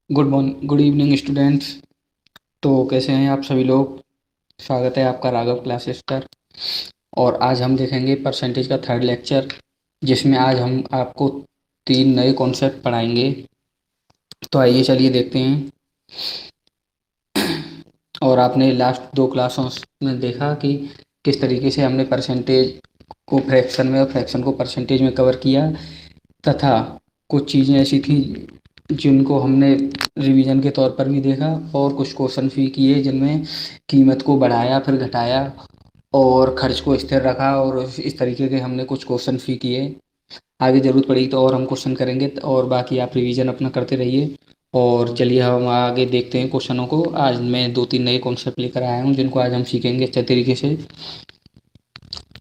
Good evening students. तो कैसे हैं आप सभी लोग। स्वागत है आपका राघव क्लासेस पर। और आज हम देखेंगे परसेंटेज का थर्ड लेक्चर, जिसमें आज हम आपको 3 नए कॉन्सेप्ट पढ़ाएंगे। तो आइए चलिए देखते हैं। और आपने लास्ट 2 क्लासों में देखा कि किस तरीके से हमने परसेंटेज को फ्रैक्शन में और फ्रैक्शन को परसेंटेज में कवर किया, तथा कुछ चीज़ें ऐसी थी जिनको हमने रिवीजन के तौर पर भी देखा, और कुछ क्वेश्चन भी किए जिनमें कीमत को बढ़ाया फिर घटाया और खर्च को स्थिर रखा, और इस तरीके के हमने कुछ क्वेश्चन भी किए। आगे ज़रूरत पड़ी तो और हम क्वेश्चन करेंगे, और बाकी आप रिवीजन अपना करते रहिए। और चलिए हम आगे देखते हैं क्वेश्चनों को। आज मैं 2-3 नए कॉन्सेप्ट लेकर आया हूँ जिनको आज हम सीखेंगे अच्छे तरीके से,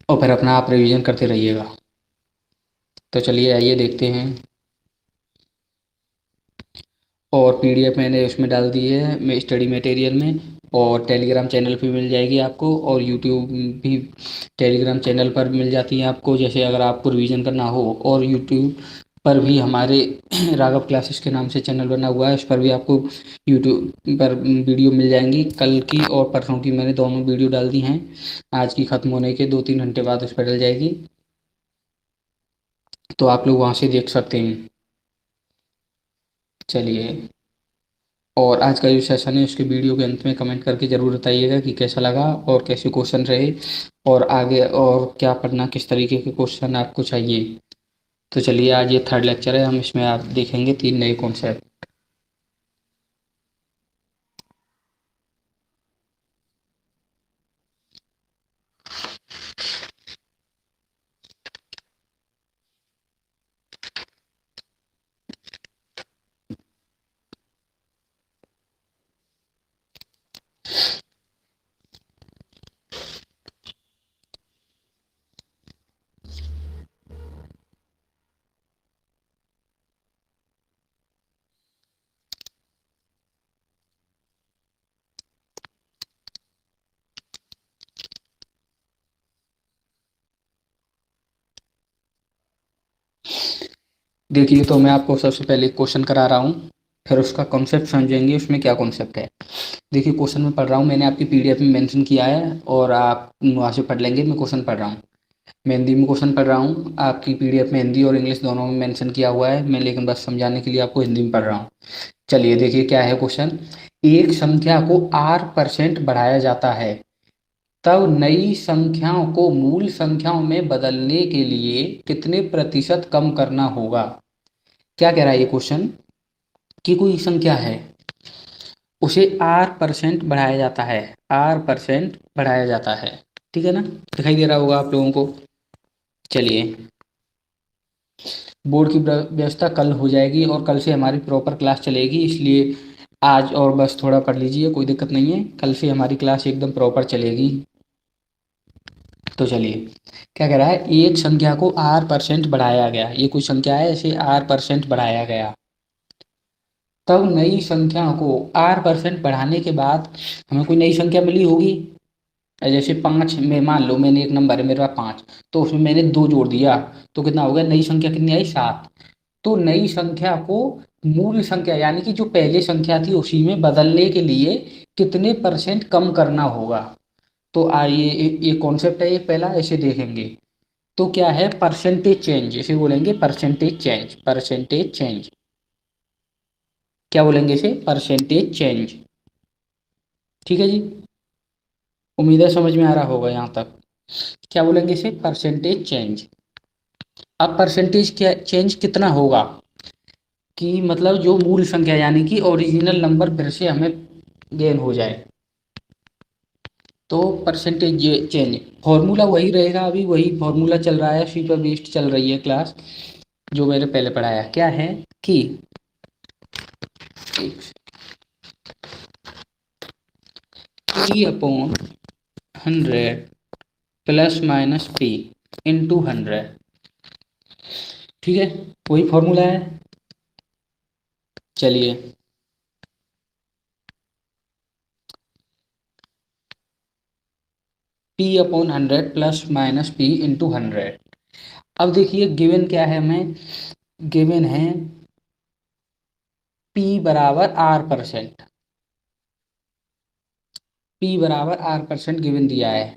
और फिर अपना आप रिवीजन करते रहिएगा। तो चलिए आइए देखते हैं। और पीडीएफ मैंने उसमें डाल दी है मैं स्टडी मटेरियल में, और टेलीग्राम चैनल पे मिल जाएगी आपको, और यूट्यूब भी टेलीग्राम चैनल पर मिल जाती है आपको, जैसे अगर आपको रिवीजन करना हो। और यूट्यूब पर भी हमारे राघव क्लासेस के नाम से चैनल बना हुआ है, उस पर भी आपको यूट्यूब पर वीडियो मिल जाएंगी। कल की और परसों की मैंने दोनों वीडियो डाल दी हैं। आज की ख़त्म होने के 2-3 घंटे बाद उस पर डल जाएगी, तो आप लोग वहाँ से देख सकते हैं। चलिए, और आज का जो सेशन है उसके वीडियो के अंत में कमेंट करके ज़रूर बताइएगा कि कैसा लगा और कैसे क्वेश्चन रहे, और आगे और क्या पढ़ना, किस तरीके के क्वेश्चन आपको चाहिए। तो चलिए, आज ये थर्ड लेक्चर है, हम इसमें आप देखेंगे 3 नए कॉन्सेप्ट। देखिए, तो मैं आपको सबसे पहले क्वेश्चन करा रहा हूँ, फिर उसका कॉन्सेप्ट समझेंगे उसमें क्या कॉन्सेप्ट है। देखिए, क्वेश्चन में पढ़ रहा हूँ, मैंने आपकी पीडीएफ में मेंशन किया है, और आप वहाँ से पढ़ लेंगे। मैं क्वेश्चन पढ़ रहा हूँ, मैं हिंदी में क्वेश्चन पढ़ रहा हूँ। आपकी पीडीएफ में हिंदी और इंग्लिश दोनों में मेंशन किया हुआ है, मैं लेकिन बस समझाने के लिए आपको हिंदी में पढ़ रहा हूँ। चलिए देखिए क्या है क्वेश्चन। एक संख्या को R% बढ़ाया जाता है, तब नई संख्याओं को मूल संख्याओं में बदलने के लिए कितने प्रतिशत कम करना होगा। क्या कह रहा है ये क्वेश्चन, कि कोई संख्या है, उसे R% बढ़ाया जाता है, R% बढ़ाया जाता है। ठीक है ना, दिखाई दे रहा होगा आप लोगों को। चलिए, बोर्ड की व्यवस्था कल हो जाएगी, और कल से हमारी प्रॉपर क्लास चलेगी, इसलिए आज और बस थोड़ा पढ़ लीजिए, कोई दिक्कत नहीं है। कल से हमारी क्लास एकदम प्रॉपर चलेगी। तो चलिए, क्या कह रहा है, एक संख्या को R% बढ़ाया गया, ये कोई संख्या है, इसे R% बढ़ाया गया, तब नई संख्या को R% बढ़ाने के बाद हमें कोई नई संख्या मिली होगी। जैसे 5 में, मान लो मैंने एक नंबर है मेरे पास 5, तो उसमें मैंने 2 जोड़ दिया, तो कितना हो गया, नई संख्या कितनी आई, 7। तो नई संख्या को मूल संख्या यानी कि जो पहले संख्या थी उसी में बदलने के लिए कितने % कम करना होगा। तो आइए, ये कॉन्सेप्ट है, ये पहला ऐसे देखेंगे। तो क्या है, परसेंटेज चेंज, इसे बोलेंगे परसेंटेज चेंज, परसेंटेज चेंज। क्या बोलेंगे इसे, परसेंटेज चेंज। ठीक है जी, उम्मीद है समझ में आ रहा होगा यहाँ तक। क्या बोलेंगे इसे, परसेंटेज चेंज। अब परसेंटेज क्या चेंज कितना होगा, कि मतलब जो मूल संख्या यानी कि ओरिजिनल नंबर फिर से हमें गेन हो जाए, तो परसेंटेज चेंज। फॉर्मूला वही रहेगा, अभी वही फॉर्मूला चल रहा है, उसी पर बेस्ड चल रही है क्लास, जो मैंने पहले पढ़ाया। क्या है कि P/100 +-P इंटू 100। ठीक है, वही फॉर्मूला है। चलिए, P/100 +-P इंटू 100। अब देखिए गिवन क्या है, हमें गिवन है P बराबर R%, P बराबर R% गिवन दिया है,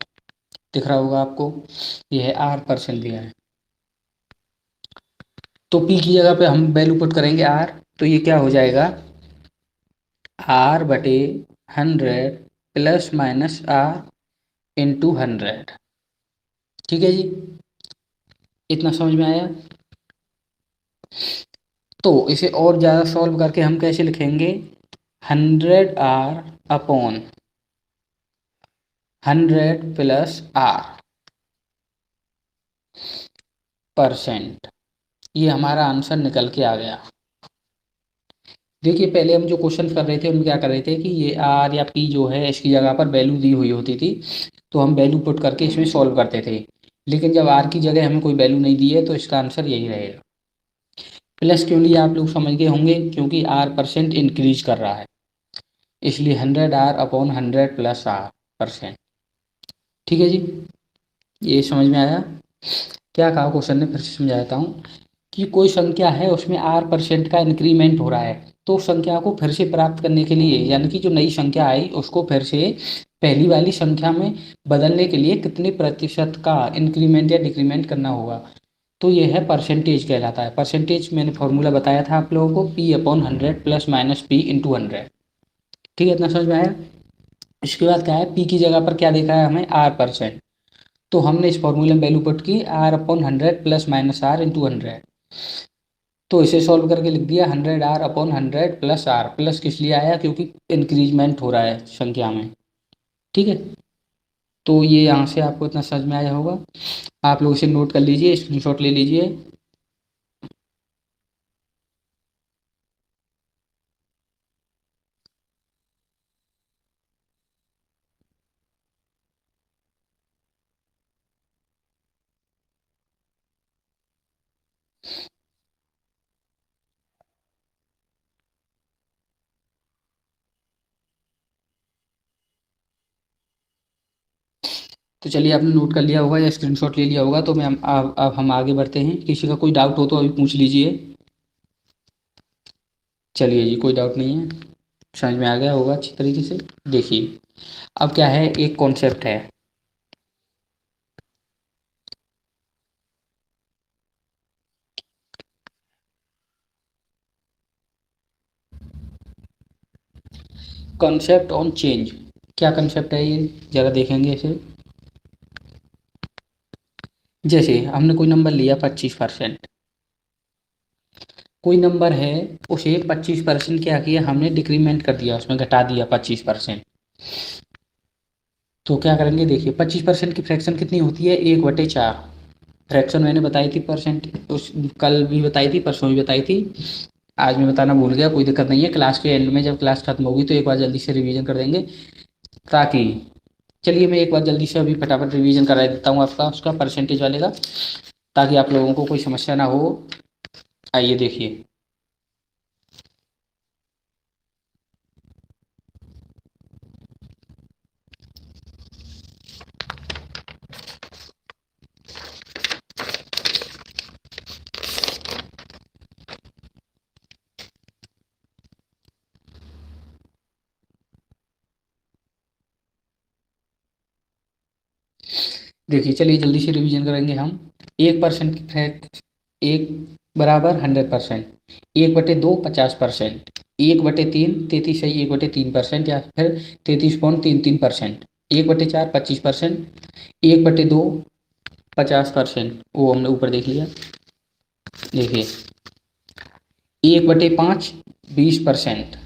दिख रहा होगा आपको, यह है R% दिया है। तो P की जगह पे हम वैल्यू पुट करेंगे R, तो ये क्या हो जाएगा, R/100 प्लस माइनस R/100। ठीक है जी, इतना समझ में आया। तो इसे और ज़्यादा सॉल्व करके हम कैसे लिखेंगे, 100R/100 प्लस R%, ये हमारा आंसर निकल के आ गया। देखिए पहले हम जो क्वेश्चन कर रहे थे उनमें क्या कर रहे थे कि ये R या P जो है इसकी जगह पर वैल्यू दी हुई होती थी, तो हम वैल्यू पुट करके इसमें सॉल्व करते थे। लेकिन जब R की जगह हमें कोई वैल्यू नहीं दी है तो इसका आंसर यही रहेगा। प्लस क्यों लिया आप लोग समझ गए होंगे, क्योंकि R% इंक्रीज कर रहा है, इसलिए 100R/100 प्लस R%। ठीक है जी, ये समझ में आया। क्या कहा क्वेश्चन ने, फिर से समझाता हूँ कि कोई संख्या है उसमें R% का इंक्रीमेंट हो रहा है, तो उस संख्या को फिर से प्राप्त करने के लिए, यानी कि जो नई संख्या आई उसको फिर से पहली वाली संख्या में बदलने के लिए कितने प्रतिशत का इंक्रीमेंट या डिक्रीमेंट करना होगा, तो ये है परसेंटेज कहलाता है। परसेंटेज मैंने फॉर्मूला बताया था आप लोगों को, P/100 प्लस माइनस P/100। ठीक है, इतना समझ में आया। इसके बाद क्या है, P की जगह पर क्या देखा है हमें, R%, तो हमने इस फॉर्मूले में वैल्यू पुट की R/100 प्लस माइनस R/100, तो इसे सॉल्व करके लिख दिया 100R/100 प्लस R। प्लस किस लिए आया, क्योंकि इंक्रीजमेंट हो रहा है संख्या में। ठीक है, तो ये यहाँ से आपको इतना समझ में आया होगा। आप लोग इसे नोट कर लीजिए, स्क्रीनशॉट ले लीजिए। तो चलिए आपने नोट कर लिया होगा या स्क्रीनशॉट ले लिया होगा, तो मैं अब हम आगे बढ़ते हैं। किसी का कोई डाउट हो तो अभी पूछ लीजिए। चलिए जी, कोई डाउट नहीं है, समझ में आ गया होगा अच्छी तरीके से। देखिए अब क्या है, एक कॉन्सेप्ट है, कॉन्सेप्ट ऑन चेंज। क्या कॉन्सेप्ट है ये, जरा देखेंगे इसे। जैसे हमने कोई नंबर लिया 25%, कोई नंबर है, उसे 25% क्या किया हमने, डिक्रीमेंट कर दिया, उसमें घटा दिया 25%। तो क्या करेंगे, देखिए 25% की फ्रैक्शन कितनी होती है, 1/4। फ्रैक्शन मैंने बताई थी, परसेंट उस कल भी बताई थी, परसों भी बताई थी, आज मैं बताना भूल गया, कोई दिक्कत नहीं है। क्लास के एंड में जब क्लास खत्म होगी तो एक बार जल्दी से रिवीजन कर देंगे, ताकि, चलिए मैं एक बार जल्दी से अभी फटाफट रिवीजन करा देता हूँ आपका, उसका परसेंटेज वाले का, ताकि आप लोगों को कोई समस्या ना हो। आइए देखिए, देखिए चलिए जल्दी से रिवीजन करेंगे हम। 1% की फ्रैक्ट, 1 बराबर 100%, 1/2 50%, 1/3 33 सही 1/3%, या फिर 33.33%, 1/4 25%, 1/2 50%, वो हमने ऊपर देख लिया। देखिए 1/5 20%,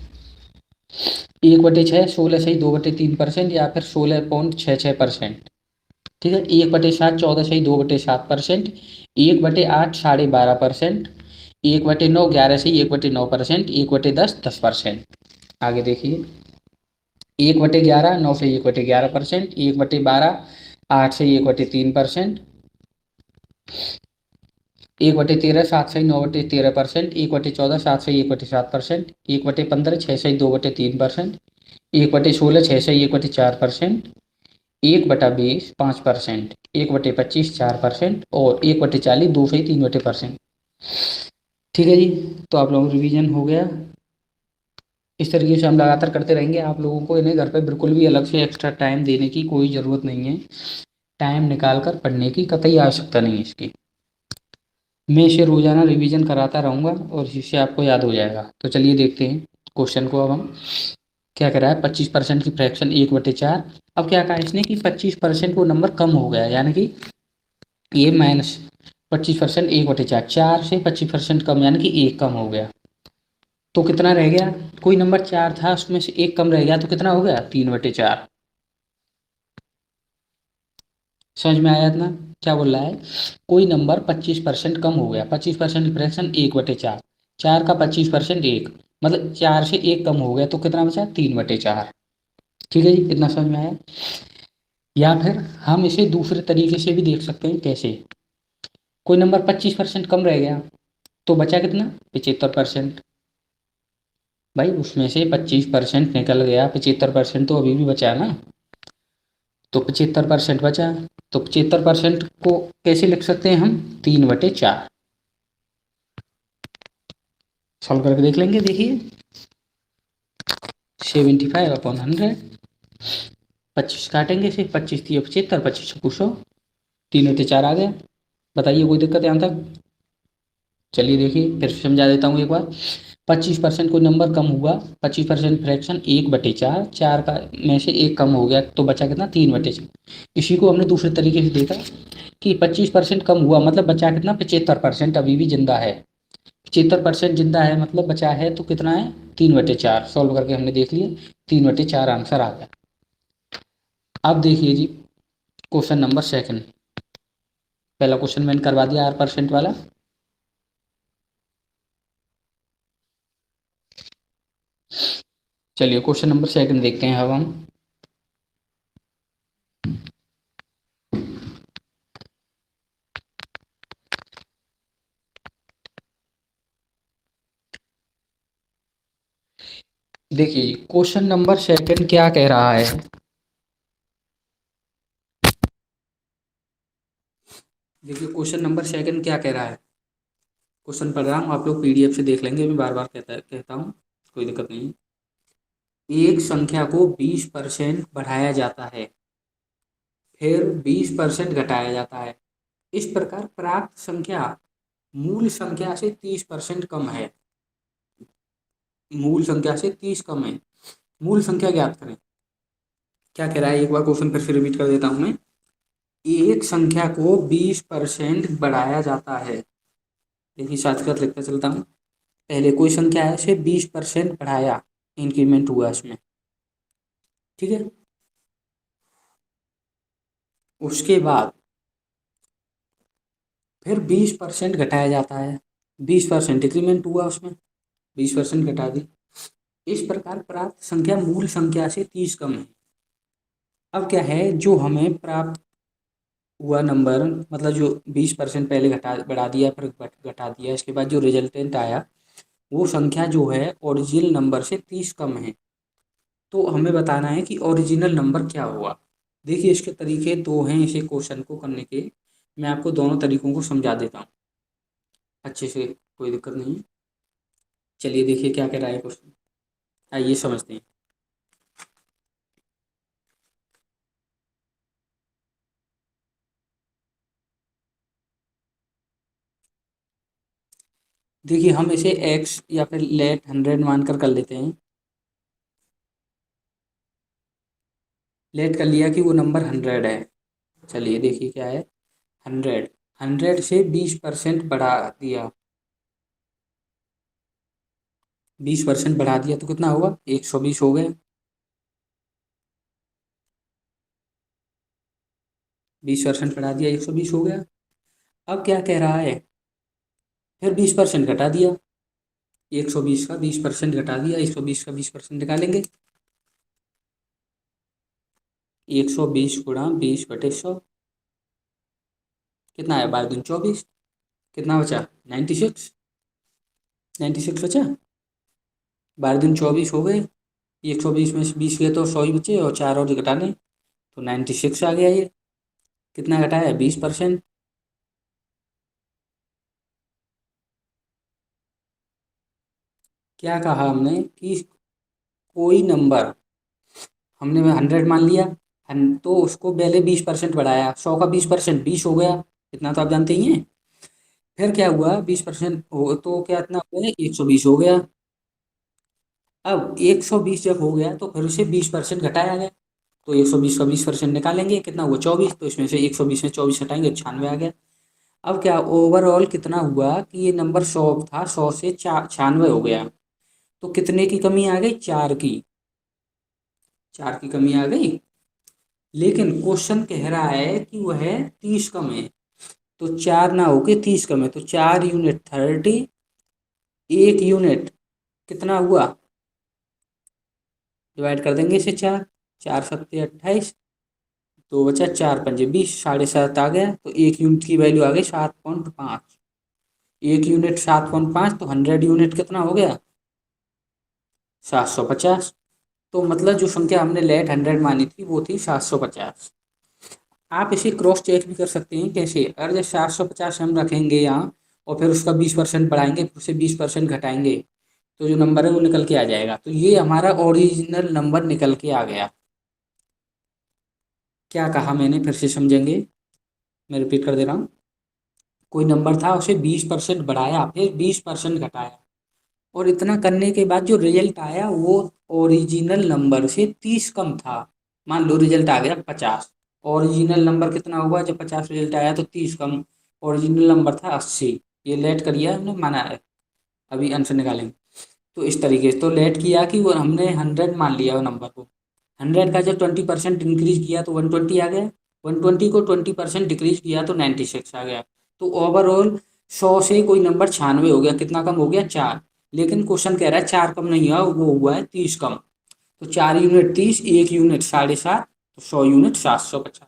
1/6 16 सही 2/3%, या फिर 16.66%। ठीक है, 1/7 14 सही 2/7%, 1/8 12.5%, 1/9 11 सही 1/9%, 1/10 10%। आगे देखिए 1/11 9 सही 1/11%, 1/12 8 सही 1/3%, 1/13 7 सही 9/13%, 1/14 7 सही 1/7%, 1/15 6 सही 2/3%, 1/16 6 सही 1/4%, 1/20 5%, 1/25 4%, और 1/40 2 सही 3/% ठीक है जी, तो आप लोगों का रिवीजन हो गया। इस तरीके से हम लगातार करते रहेंगे। आप लोगों को इन्हें घर पे बिल्कुल भी अलग से एक्स्ट्रा टाइम देने की कोई ज़रूरत नहीं है। टाइम निकाल कर पढ़ने की कतई आवश्यकता नहीं है इसकी। मैं इसे रोज़ाना रिवीजन कराता रहूँगा और इससे आपको याद हो जाएगा। तो चलिए देखते हैं क्वेश्चन को। अब हम क्या कह रहा है, 25% की फ्रैक्शन 1/4। अब क्या कहा इसने कि 25% वो नंबर कम हो गया, यानी कि ये माइनस 25% 1/4, 4 से 25% कम यानी कि 1 कम हो गया। तो कितना रह गया, कोई नंबर 4 था उसमें से 1 कम रह गया तो कितना हो गया, 3/4। समझ में आया इतना? क्या बोल रहा है, कोई नंबर 25% कम हो गया, 25% फ्रैक्शन 1/4, 4 का 25% 1, मतलब 4 से 1 कम हो गया तो कितना बचा, 3/4। ठीक है जी, इतना समझ में आया? या फिर हम इसे दूसरे तरीके से भी देख सकते हैं। कैसे, कोई नंबर 25% कम रह गया तो बचा कितना, 75%। भाई उसमें से 25% निकल गया, 75% तो अभी भी बचा ना, तो 75% बचा। तो 75% को कैसे लिख सकते हैं हम, 3/4। सॉल्व करके देख लेंगे। देखिए 75/100, 25 काटेंगे, सिर्फ 25 थी 75, 25 पूछो 3/4 आ गया। बताइए कोई दिक्कत यहाँ तक? चलिए देखिए फिर समझा देता हूँ एक बार। 25% कोई नंबर कम हुआ, 25% फ्रैक्शन 1/4, 4 का में से 1 कम हो गया तो बचा कितना, 3/4। इसी को हमने दूसरे तरीके से देखा कि 25% कम हुआ मतलब बचा कितना, 75% अभी भी जिंदा है। 75% जिंदा है मतलब बचा है तो कितना है, 3/4। सॉल्व करके हमने देख लिया, 3/4 आंसर आ गया। अब देखिए जी क्वेश्चन नंबर सेकंड। पहला क्वेश्चन मैंने करवा दिया R% वाला। चलिए क्वेश्चन नंबर सेकंड देखते हैं अब हम। देखिए क्वेश्चन नंबर सेकंड क्या कह रहा है। देखिए क्वेश्चन नंबर सेकंड क्या कह रहा है। क्वेश्चन पढ़ रहा हूँ, आप लोग PDF से देख लेंगे, मैं बार बार कहता हूँ, कोई दिक्कत नहीं है। एक संख्या को 20% बढ़ाया जाता है, फिर 20% घटाया जाता है। इस प्रकार प्राप्त संख्या मूल संख्या से 30% कम है। मूल संख्या से 30 कम है। मूल संख्या ज्ञात करें। क्या कह रहा है, एक बार क्वेश्चन फिर से रिपीट कर देता हूँ मैं। एक संख्या को 20% बढ़ाया जाता है। देखिए साथ साथ लिखता चलता हूँ। पहले कोई संख्या है, उसे 20% बढ़ाया, इंक्रीमेंट हुआ इसमें, ठीक है। उसके बाद फिर 20% घटाया जाता है, 20% इंक्रीमेंट हुआ उसमें, 20% घटा दी। इस प्रकार प्राप्त संख्या मूल संख्या से 30 कम है। अब क्या है, जो हमें प्राप्त हुआ नंबर, मतलब जो 20% पहले घटा बढ़ा दिया फिर घटा दिया, इसके बाद जो रिजल्टेंट आया वो संख्या जो है ओरिजिनल नंबर से 30 कम है। तो हमें बताना है कि ओरिजिनल नंबर क्या हुआ। देखिए इसके तरीके दो हैं इसे क्वेश्चन को करने के। मैं आपको दोनों तरीकों को समझा देता हूँ अच्छे से, कोई दिक्कत नहीं है। चलिए देखिए क्या कह रहा है क्वेश्चन, आइए समझते हैं। देखिए हम इसे एक्स या फिर लेट 100 मानकर कर लेते हैं। लेट कर लिया कि वो नंबर 100 है। चलिए देखिए क्या है, 100, 100 से 20% बढ़ा दिया, 20% बढ़ा दिया तो कितना होगा, 120 हो गए। 20% बढ़ा दिया, 120 हो गया। अब क्या कह रहा है, फिर 20% घटा दिया, 120 का 20% घटा दिया, 120 का 20% निकालेंगे। 120 गुणा 20/100 कितना है, 12×24, कितना बचा, 96, 96 बचा। 12×24 हो गए, 120 में से 20 गए तो 100 ही बचे और 4 और घटाने तो 96 आ गया। ये कितना घटाया, 20%। क्या कहा हमने कि कोई नंबर हमने 100 मान लिया, तो उसको पहले 20% बढ़ाया, 100 का 20% 20 हो गया, इतना तो आप जानते ही हैं। फिर क्या हुआ, 20% हो तो क्या इतना हो गया, 120 हो गया। अब 120 जब हो गया तो फिर उसे 20% घटाया गया, तो 120 का 20% निकालेंगे, कितना हुआ 24, तो इसमें से 120 में 24 हटाएंगे, 96 आ गया। अब क्या ओवरऑल कितना हुआ कि ये नंबर 100 था, 100 से 96 हो गया, तो कितने की कमी आ गई, 4 की, 4 की कमी आ गई। लेकिन क्वेश्चन कह रहा है कि वह 30 कम है, तो 4 ना होके 30 कम है, तो 4 यूनिट 30, 1 यूनिट कितना हुआ, डिवाइड कर देंगे इसे 4, 4 सत्ते 28, तो बचा 4 पंजे 20, 7.5 आ गया, तो 1 यूनिट की वैल्यू आ गई 7.5। 1 यूनिट 7.5, तो 100 यूनिट कितना हो गया, 750। तो मतलब जो संख्या हमने लेट 100 मानी थी वो थी 750। आप इसे क्रॉस चेक भी कर सकते हैं, कैसे, अगर जब 750 हम रखेंगे यहाँ और फिर उसका 20% बढ़ाएंगे, फिर उसे 20% घटाएंगे, तो जो नंबर है वो निकल के आ जाएगा, तो ये हमारा ओरिजिनल नंबर निकल के आ गया। क्या कहा मैंने, फिर से समझेंगे, मैं रिपीट कर दे रहा हूँ। कोई नंबर था, उसे 20% बढ़ाया, फिर 20% घटाया, और इतना करने के बाद जो रिजल्ट आया वो ओरिजिनल नंबर से 30 कम था। मान लो रिजल्ट आ गया 50, ओरिजिनल नंबर कितना हुआ, जब 50 रिजल्ट आया तो 30 कम, ओरिजिनल नंबर था 80। ये लेट करिए, हमने माना है, अभी आंसर निकालेंगे। तो इस तरीके से तो लेट किया कि वो हमने 100 मान लिया वो नंबर को, 100 का जब 20% इंक्रीज किया तो 120 आ गया, 120 को 20% डिक्रीज किया तो 96 आ गया। तो ओवरऑल 100 से कोई नंबर 96 हो गया, कितना कम हो गया, 4। लेकिन क्वेश्चन कह रहा है 4 कम नहीं हुआ, वो हुआ है 30 कम, तो 4 यूनिट 30, 1 यूनिट 7.5, तो 100 यूनिट 750।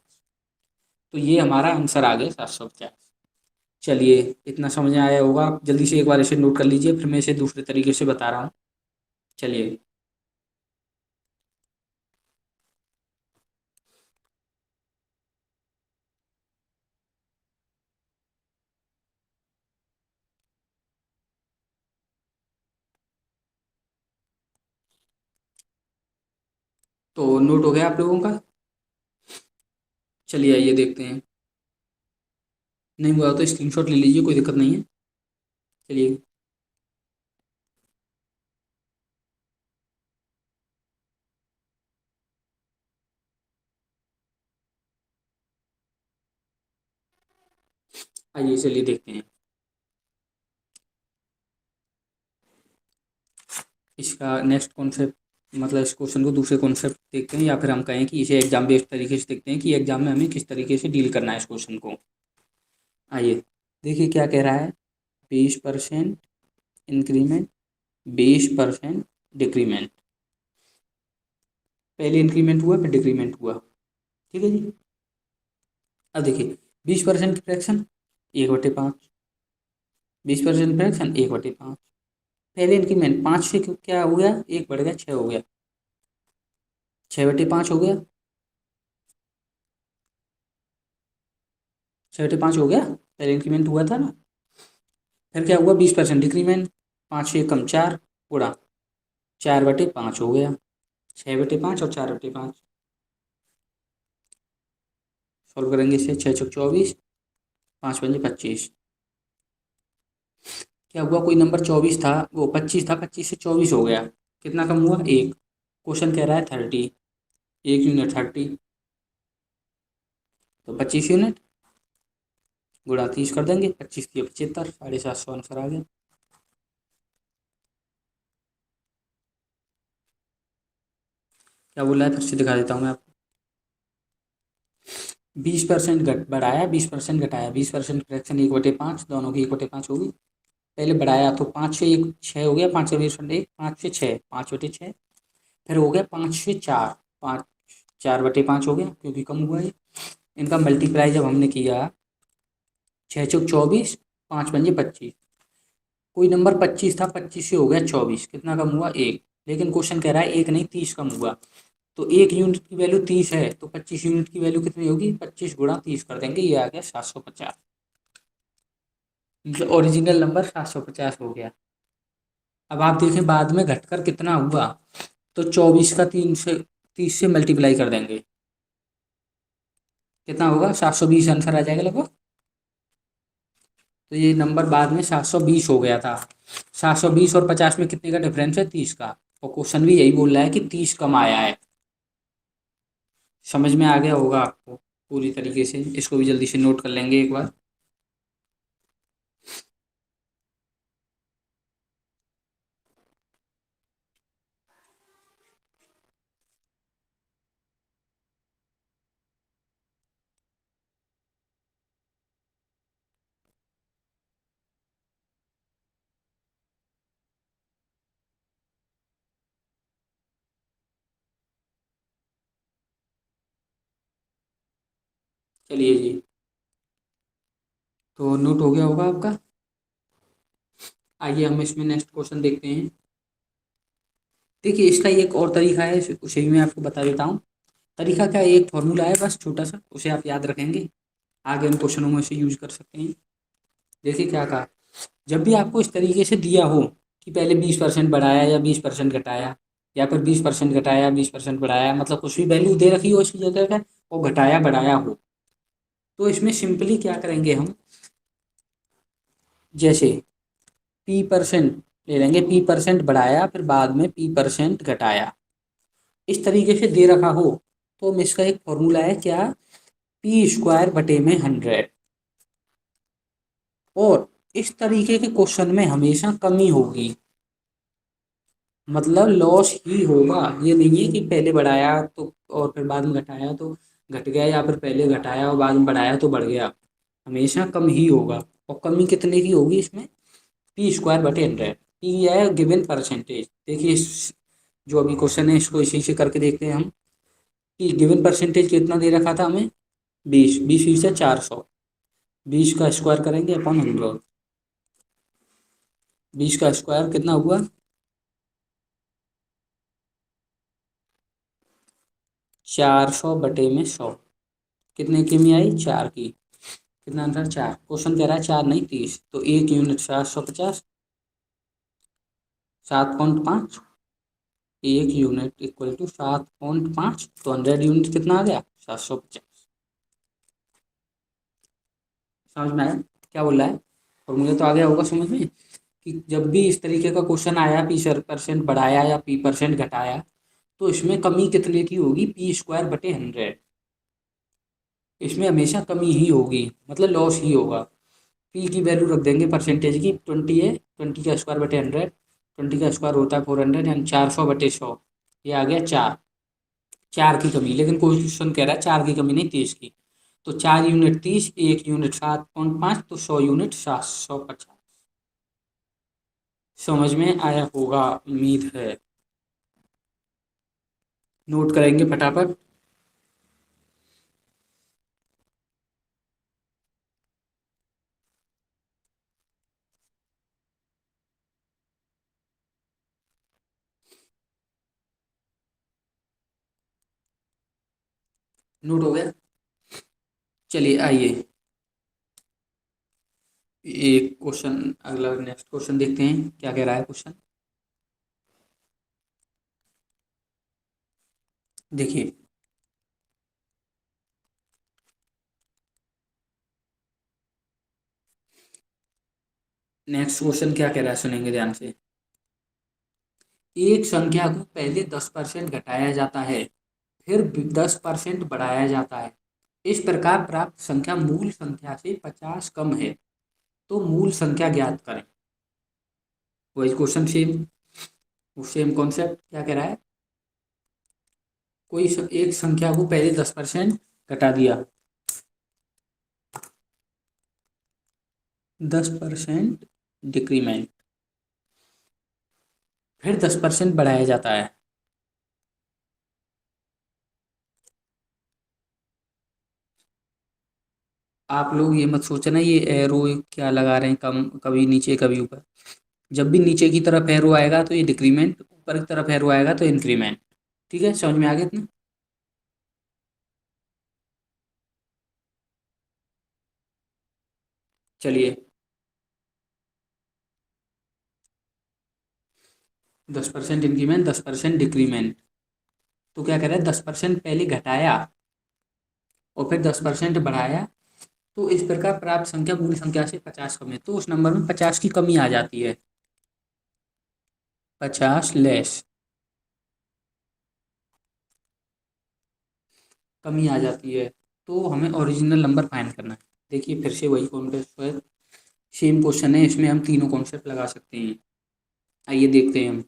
तो ये हमारा आंसर आ गया 750। चलिए, इतना समझ में आया होगा, आप जल्दी से एक बार इसे नोट कर लीजिए, फिर मैं इसे दूसरे तरीके से बता रहा हूँ। चलिए, तो नोट हो गया आप लोगों का। चलिए आइए देखते हैं, नहीं हुआ तो स्क्रीनशॉट ले लीजिए, कोई दिक्कत नहीं है। चलिए, आइए चलिए देखते हैं इसका नेक्स्ट कॉन्सेप्ट, मतलब इस क्वेश्चन को दूसरे कॉन्सेप्ट देखते हैं, या फिर हम कहें कि इसे एग्जाम बेस्ड तरीके से देखते हैं कि एग्जाम में हमें किस तरीके से डील करना है इस क्वेश्चन को। आइए देखिए क्या कह रहा है, 20% इंक्रीमेंट, 20% डिक्रीमेंट, पहले इंक्रीमेंट हुआ फिर डिक्रीमेंट हुआ, ठीक है जी। अब देखिए 20% की फ्रैक्शन 1/5, 20% फ्रैक्शन 1/5, पहले इंक्रीमेंट 5 से क्या हो गया, 1 बढ़ गया 6 हो गया, 6/5 हो गया, 6/5 हो गया, पहले इंक्रीमेंट हुआ था ना। फिर क्या हुआ, 20% डिक्रीमेंट, 5 से कम 4, पूरा 4/5 हो गया, 6/5 और 4/5, सॉल्व करेंगे इसे, 6 × 24, 5×5 = 25। क्या हुआ, कोई नंबर 24 था, वो 25 था, 25 से 24 हो गया, कितना कम हुआ, 1। क्वेश्चन कह रहा है 30, 1 यूनिट 30, तो 25 यूनिट गुणा 30 कर देंगे, 25×3 = 75, 750 आंसर आ गया। क्या बोला है, फिर से दिखा देता हूँ मैं आपको। 20% बढ़ाया, 20% घटाया, 20% फ्रैक्शन 1/5, दोनों की 1/5 होगी। पहले बढ़ाया तो 5 से 1 6 हो गया, 5 से 20%, 5 से 6, 5/6, फिर हो गया 5 से 4, 5, 4/5 हो गया क्योंकि कम हुआ है। इनका मल्टीप्लाई जब हमने किया, 6 × 24, 5×5 = 25, कोई नंबर 25 था, 25 से हो गया 24, कितना कम हुआ, 1। लेकिन क्वेश्चन कह रहा है 1 नहीं 30 कम हुआ, तो 1 यूनिट की वैल्यू 30 है, तो 25 यूनिट की वैल्यू कितनी होगी, 25 × 30 कर देंगे, ये आ गया 750, मतलब ओरिजिनल नंबर 750 हो गया। अब आप देखें बाद में घटकर कितना हुआ, तो 24 का 30 से मल्टीप्लाई कर देंगे, कितना होगा 720 आंसर आ जाएगा लगभग। तो ये नंबर बाद में 720 हो गया था। 720 और 50 में कितने का डिफरेंस है, 30 का। और क्वेश्चन भी यही बोल रहा है कि 30 कम आया है। समझ में आ गया होगा आपको पूरी तरीके से, इसको भी जल्दी से नोट कर लेंगे एक बार। चलिए जी, तो नोट हो गया होगा आपका। आइए हम इसमें नेक्स्ट क्वेश्चन देखते हैं। देखिए इसका एक और तरीका है, उसे भी मैं आपको बता देता हूँ। तरीका क्या है, एक फॉर्मूला है बस छोटा सा, उसे आप याद रखेंगे, आगे इन क्वेश्चनों में इसे यूज कर सकते हैं। देखिए क्या कहा, जब भी आपको इस तरीके से दिया हो कि पहले 20% बढ़ाया या 20% घटाया, या फिर 20% घटाया 20% बढ़ाया, मतलब कुछ भी वैल्यू दे रखी हो इसकी जगह का, वो घटाया बढ़ाया हो, तो इसमें सिंपली क्या करेंगे हम, जैसे P% ले लेंगे, P% बढ़ाया फिर बाद में P% घटाया, इस तरीके से दे रखा हो, तो हम इसका एक फॉर्मूला है क्या, P²/100। और इस तरीके के क्वेश्चन में हमेशा कमी होगी, मतलब लॉस ही होगा। ये नहीं है कि पहले बढ़ाया तो और फिर बाद में घटाया तो घट गया, या फिर पहले घटाया और बाद में बढ़ाया तो बढ़ गया। हमेशा कम ही होगा। और कमी कितने की होगी इसमें, P²/100। पी है गिवन परसेंटेज। देखिए जो अभी क्वेश्चन है इसको इसी से करके देखते हैं हम, कि गिवन परसेंटेज कितना दे रखा था हमें, 20। 20 से 400, 20 का स्क्वायर करेंगे अपॉन 100। 20 का स्क्वायर कितना हुआ, 400/100। कितने की में आई, 4 की। कितना आंसर, 4। क्वेश्चन कह रहा है 4 नहीं 30, तो 1 यूनिट 750, 7.5। 1 यूनिट इक्वल टू 7.5, तो 100 यूनिट कितना आ गया, 750। समझ में आया क्या बोल रहा है, और मुझे तो आ गया होगा समझ में, कि जब भी इस तरीके का क्वेश्चन आया, P% बढ़ाया या P% घटाया, तो इसमें कमी कितने की होगी, P²/100। इसमें हमेशा कमी ही होगी, मतलब लॉस ही होगा। पी की वैल्यू रख देंगे परसेंटेज की, 20 है, 20 का स्क्वायर/100। 20 का स्क्वायर होता है 400, यानी 400/100। ये आ गया 4। 4 की कमी, लेकिन कोई क्वेश्चन कह रहा है 4 की कमी नहीं 30 की। तो 4 यूनिट 30, 1 यूनिट 7.5, तो 100 यूनिट 750। समझ में आया होगा उम्मीद है। नोट करेंगे फटाफट। नोट हो गया। चलिए आइए एक क्वेश्चन, अगला नेक्स्ट क्वेश्चन देखते हैं क्या कह रहा है क्वेश्चन। देखिए नेक्स्ट क्वेश्चन क्या कह रहा है, सुनेंगे ध्यान से। एक संख्या को पहले 10% घटाया जाता है, फिर 10% बढ़ाया जाता है। इस प्रकार प्राप्त संख्या मूल संख्या से 50 कम है, तो मूल संख्या ज्ञात करें। वही क्वेश्चन सेम, सेम कॉन्सेप्ट। क्या कह रहा है, एक संख्या को पहले 10% घटा दिया, 10% डिक्रीमेंट, फिर 10% बढ़ाया जाता है। आप लोग ये मत सोचना ये एरो क्या लगा रहे हैं, कम कभी नीचे कभी ऊपर। जब भी नीचे की तरफ एरो आएगा तो ये डिक्रीमेंट, ऊपर की तरफ एरो आएगा तो इंक्रीमेंट। ठीक है, समझ में आ गया इतना। चलिए 10% इंक्रीमेंट, 10% डिक्रीमेंट। तो क्या कह रहा है, 10% पहले घटाया और फिर 10% बढ़ाया, तो इस प्रकार प्राप्त संख्या मूल संख्या से 50 कम है, तो उस नंबर में 50 की कमी आ जाती है, 50 लेस कमी आ जाती है। तो हमें ओरिजिनल नंबर फाइंड करना है। देखिए फिर से वही कॉन्सेप्ट है, सेम क्वेश्चन है, इसमें हम तीनों कॉन्सेप्ट लगा सकते हैं। आइए देखते हैं हम,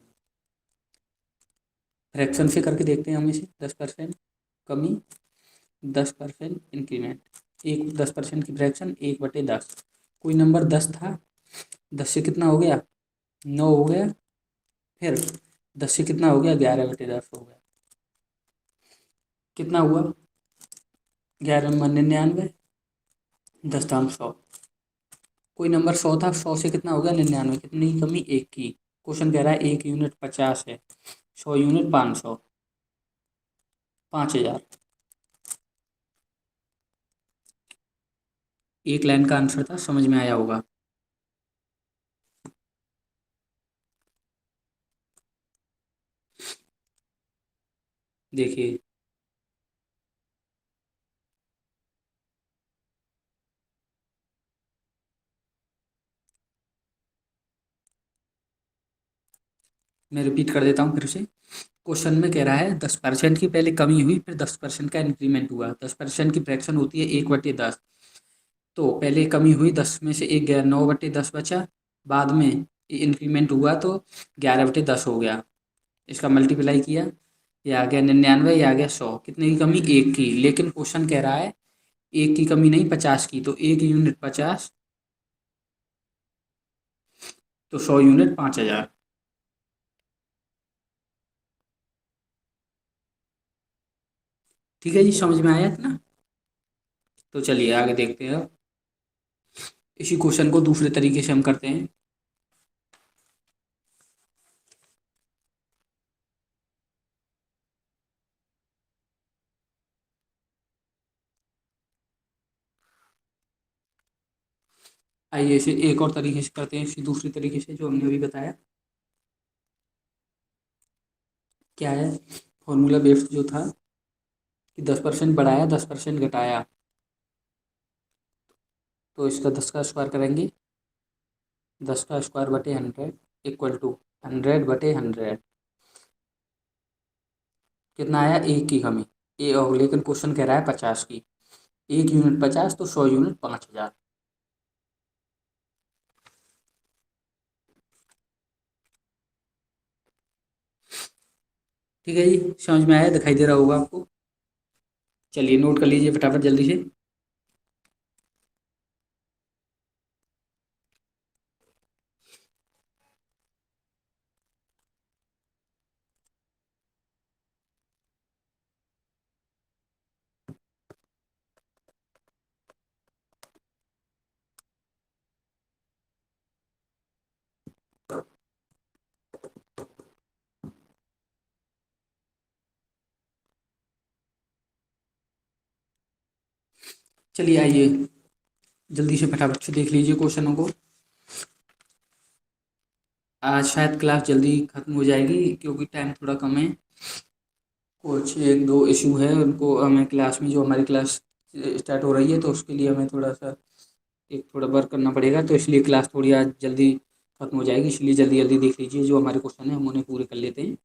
फ्रैक्शन से करके देखते हैं हम इसे। 10% कमी, 10% इंक्रीमेंट, एक 10% की फ्रैक्शन 1/10। कोई नंबर 10 था, 10 से कितना हो गया, 9 हो गया, फिर 10 से कितना हो गया, 11/10 हो गया। कितना हुआ, 11×99, 10×100। कोई नंबर 100 था, 100 से कितना हो गया, 99, कितनी की कमी, एक की। क्वेश्चन कह रहा है 1 यूनिट 50 है, 100 यूनिट 500, 5000। एक लाइन का आंसर था, समझ में आया होगा। देखिए मैं रिपीट कर देता हूँ फिर से। क्वेश्चन में कह रहा है 10% की पहले कमी हुई, फिर 10% का इंक्रीमेंट हुआ। 10% की फ्रैक्शन होती है 1/10। तो पहले कमी हुई, 10 में से एक गया, 9/10 बचा। बाद में इंक्रीमेंट हुआ तो 11/10 हो गया। इसका मल्टीप्लाई किया, ये आ गया 99, ये आ गया 100। कितने की कमी, एक की। लेकिन क्वेश्चन कह रहा है एक की कमी नहीं, 50 की। तो 1 यूनिट 50, तो 100 यूनिट 5000। ठीक है जी, समझ में आया इतना। तो चलिए आगे देखते हैं अब। इसी क्वेश्चन को दूसरे तरीके से हम करते हैं। आइए इसे एक और तरीके से करते हैं, इसी दूसरी तरीके से जो हमने अभी बताया। क्या है, फॉर्मूला बेस्ड जो था कि 10% बढ़ाया, 10% घटाया, तो इसका 10 का स्क्वायर करेंगे, 10 का स्क्वायर बटे 100 इक्वल टू 100/100। कितना आया, एक की कमी। ए और लेकिन क्वेश्चन कह रहा है 50 की। 1 यूनिट 50, तो 100 यूनिट 5000। ठीक है जी, समझ में आया, दिखाई दे रहा होगा आपको। चलिए नोट कर लीजिए फटाफट जल्दी से। चलिए आइए जल्दी से फटाफट से देख लीजिए क्वेश्चनों को। आज शायद क्लास जल्दी खत्म हो जाएगी क्योंकि टाइम थोड़ा कम है। कुछ एक दो इशू है, उनको हमें क्लास में, जो हमारी क्लास स्टार्ट हो रही है, तो उसके लिए हमें थोड़ा सा एक थोड़ा वर्क करना पड़ेगा, तो इसलिए क्लास थोड़ी आज जल्दी खत्म हो जाएगी। इसलिए जल्दी जल्दी देख लीजिए, जो हमारे क्वेश्चन है हम उन्हें पूरे कर लेते हैं।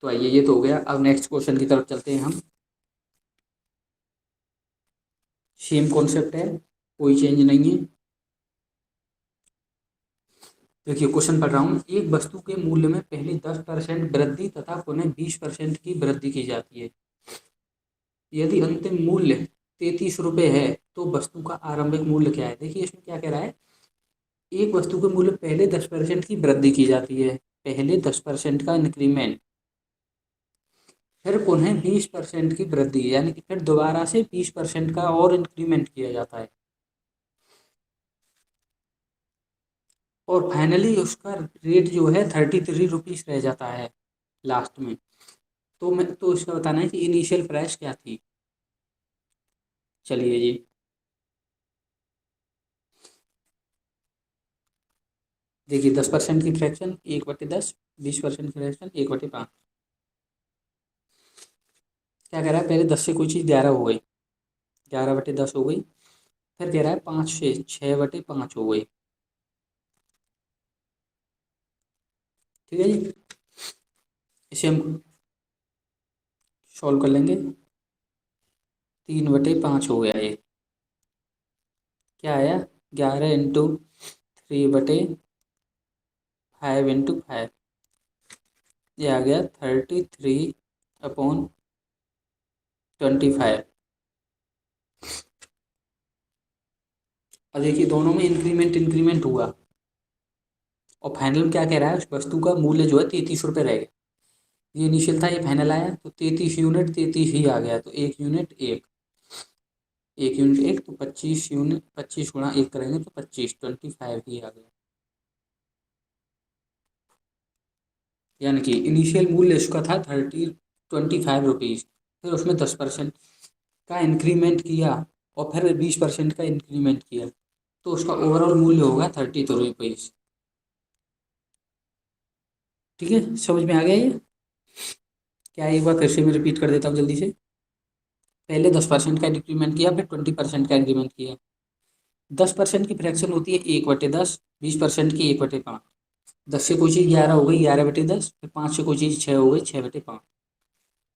तो आइए, ये तो हो गया, अब नेक्स्ट क्वेश्चन की तरफ चलते हैं हम। सेम कॉन्सेप्ट है, कोई चेंज नहीं है। देखिए क्वेश्चन पढ़ रहा हूँ। एक वस्तु के मूल्य में पहले 10% वृद्धि तथा पुनः 20% की वृद्धि की जाती है। यदि अंतिम मूल्य 33 रुपये है, तो वस्तु का आरंभिक मूल्य क्या है। देखिए इसमें क्या कह रहा है, एक वस्तु के मूल्य पहले 10% की वृद्धि की जाती है, पहले 10% का इंक्रीमेंट, फिर पुनः 20% की वृद्धि, यानी कि फिर दोबारा से 20% का और इंक्रीमेंट किया जाता है, और फाइनली उसका रेट जो है 33 रुपीज़ रह जाता है लास्ट में। तो मैं तो इसका बताना है कि इनिशियल प्राइस क्या थी। चलिए जी, देखिए 10% की फ्रैक्शन 1/10, 20% की फ्रैक्शन 1/5। क्या कह रहा है, पहले 10 से कोई चीज़ 11 हो गई, 11/10 हो गई। फिर कह रहा है 5 से 6/5 हो गई। ठीक है जी, इसे हम सॉल्व कर लेंगे। 3/5 हो गया ये। क्या आया, 11×3/5 ये आ गया 33/25। और देखिए दोनों में इंक्रीमेंट इंक्रीमेंट हुआ, और फाइनल में क्या कह रहा है, उस वस्तु का मूल्य जो है 33 रुपये रहेगा। ये इनिशियल था, ये फाइनल आया तो 33 यूनिट 33 ही आ गया, तो 1 यूनिट 1 तो 25 यूनिट, 25 × 1 करेंगे तो 25 ही आ गया। यानी कि इनिशियल मूल्य इसका था 25 रुपीज़, फिर उसमें 10% का इंक्रीमेंट किया और फिर 20% का इंक्रीमेंट किया, तो उसका ओवरऑल मूल्य होगा 32 रुपीज़। ठीक है, समझ में आ गया ये? क्या एक बार फिर से मैं रिपीट कर देता हूँ जल्दी से। पहले 10% का इंक्रीमेंट किया, फिर 20% का इंक्रीमेंट किया। 10% की फ्रैक्शन होती है 1/10, 20% की 1/5। 10 से कोई चीज़ 11 हो गई, 11/10, फिर 5 से कोई चीज़ 6 हो गई, 6/5।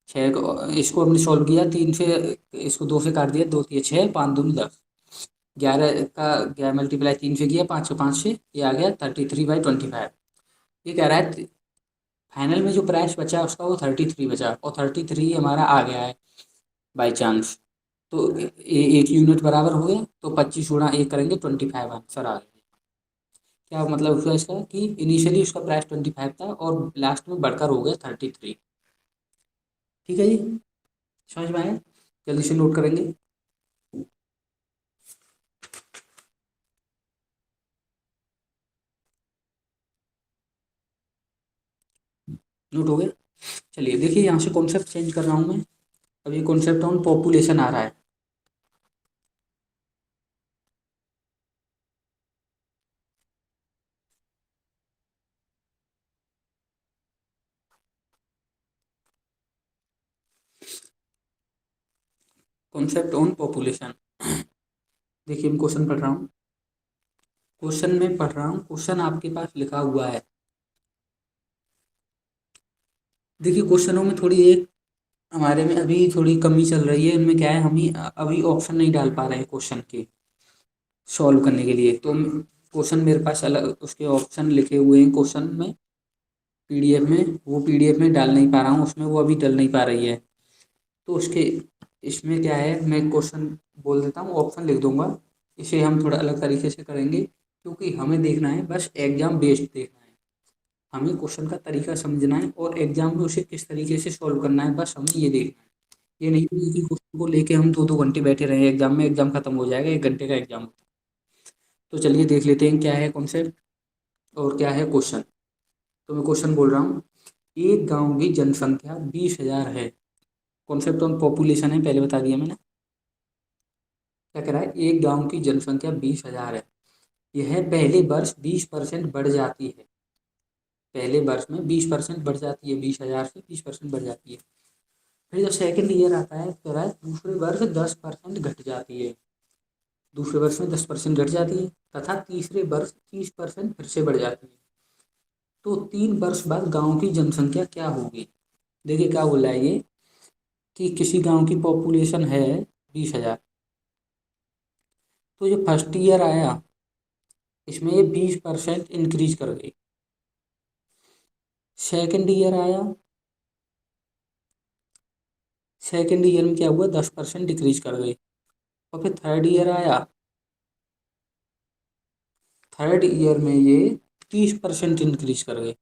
छः को इसको हमने सॉल्व किया, 3 से इसको 2 से काट दिया, 2 तिया 6, 5 दूनी 10, 11 का 11 मल्टीप्लाई 3 से किया, 5 से 5 से, ये आ गया 33/25। ये कह रहा है फाइनल में जो प्राइस बचा उसका वो 33 बचा, और 33 हमारा आ गया है बाई चांस। तो 1 यूनिट बराबर हो गया, तो 25 × 1 करेंगे 25 आंसर आ गया। क्या मतलब हुआ इसका कि इनिशियली उसका प्राइस 25 था और लास्ट में बढ़कर हो गया 33। ठीक है जी, समझ में आया? जल्दी से नोट करेंगे। नोट हो गया? चलिए देखिए, यहाँ से कॉन्सेप्ट चेंज कर रहा हूँ मैं। अब ये कॉन्सेप्ट ऑन पॉपुलेशन आ रहा है। Concept on population. देखिए मैं क्वेश्चन पढ़ रहा हूँ। क्वेश्चन में पढ़ रहा हूँ, क्वेश्चन आपके पास लिखा हुआ है। देखिए क्वेश्चनों में थोड़ी एक हमारे में अभी थोड़ी कमी चल रही है। इनमें क्या है, हम ही अभी ऑप्शन नहीं डाल पा रहे हैं क्वेश्चन के सॉल्व करने के लिए। तो क्वेश्चन मेरे पास अलग उसके ऑप्शन लिखे हुए हैं क्वेश्चन में, पीडीएफ में, वो पीडीएफ में डाल नहीं पा रहा हूँ, उसमें वो अभी डल नहीं पा रही है। तो उसके इसमें क्या है, मैं क्वेश्चन बोल देता हूँ, ऑप्शन लिख दूंगा। इसे हम थोड़ा अलग तरीके से करेंगे, क्योंकि हमें देखना है बस एग्जाम बेस्ड देखना है। हमें क्वेश्चन का तरीका समझना है और एग्जाम में उसे किस तरीके से सॉल्व करना है, बस हमें ये देखना है। ये नहीं है कि क्वेश्चन को लेके हम 2-2 घंटे बैठे रहे एग्जाम में, एग्जाम खत्म हो जाएगा, 1 घंटे का एग्जाम होता है। तो चलिए देख लेते हैं क्या है कॉन्सेप्ट और क्या है क्वेश्चन। तो मैं क्वेश्चन बोल रहा हूँ, एक गांव की जनसंख्या 20,000 है। कॉन्सेप्ट ऑन पॉपुलेशन है, पहले बता दिया मैंने। क्या कह रहा है, एक गांव की जनसंख्या 20,000 है। यह पहले वर्ष 20% बढ़ जाती है। पहले वर्ष में 20% बढ़ जाती है, 20,000 से 20% बढ़ जाती है। फिर जब सेकंड ईयर आता है, कह रहा है दूसरे वर्ष 10% घट जाती है। दूसरे वर्ष में 10% घट जाती है, तथा तीसरे वर्ष 30% फिर से बढ़ जाती है। तो 3 वर्ष बाद गांव की जनसंख्या क्या होगी? देखिए क्या बोला है ये, कि किसी गांव की पॉपुलेशन है 20,000। तो जो फर्स्ट ईयर आया, इसमें ये 20% इंक्रीज कर गई। सेकेंड ईयर आया, सेकेंड ईयर में क्या हुआ, 10% डिक्रीज कर गई। और फिर थर्ड ईयर आया, थर्ड ईयर में ये 30% इंक्रीज कर गई।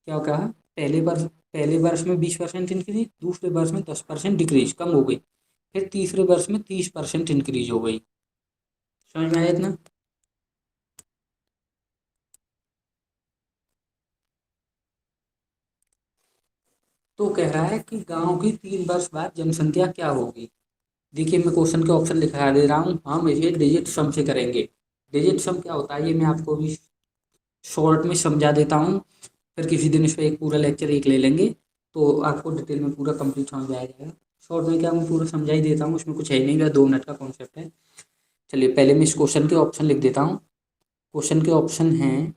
क्या कहा, पहले वर्ष में 20% इंक्रीज, दूसरे वर्ष में 10% डिक्रीज, कम हो गई। फिर तीसरे वर्ष में 30% इंक्रीज हो गई। समझ में आया इतना? तो कह रहा है कि गांव की 3 वर्ष बाद जनसंख्या क्या होगी। देखिए मैं क्वेश्चन के ऑप्शन लिखा दे रहा हूँ, हम इसे डिजिट सम से करेंगे। डिजिट सम क्या होता है ये मैं आपको भी शॉर्ट में समझा देता हूँ, फिर किसी दिन इस पर एक पूरा लेक्चर एक ले लेंगे तो आपको डिटेल में पूरा कंप्लीट समझ में आ जाएगा। शॉर्ट में क्या मैं पूरा समझा ही देता हूँ, उसमें कुछ है ही नहीं, 2 मिनट का कॉन्सेप्ट है। चलिए पहले मैं इस क्वेश्चन के ऑप्शन लिख देता हूँ। क्वेश्चन के ऑप्शन हैं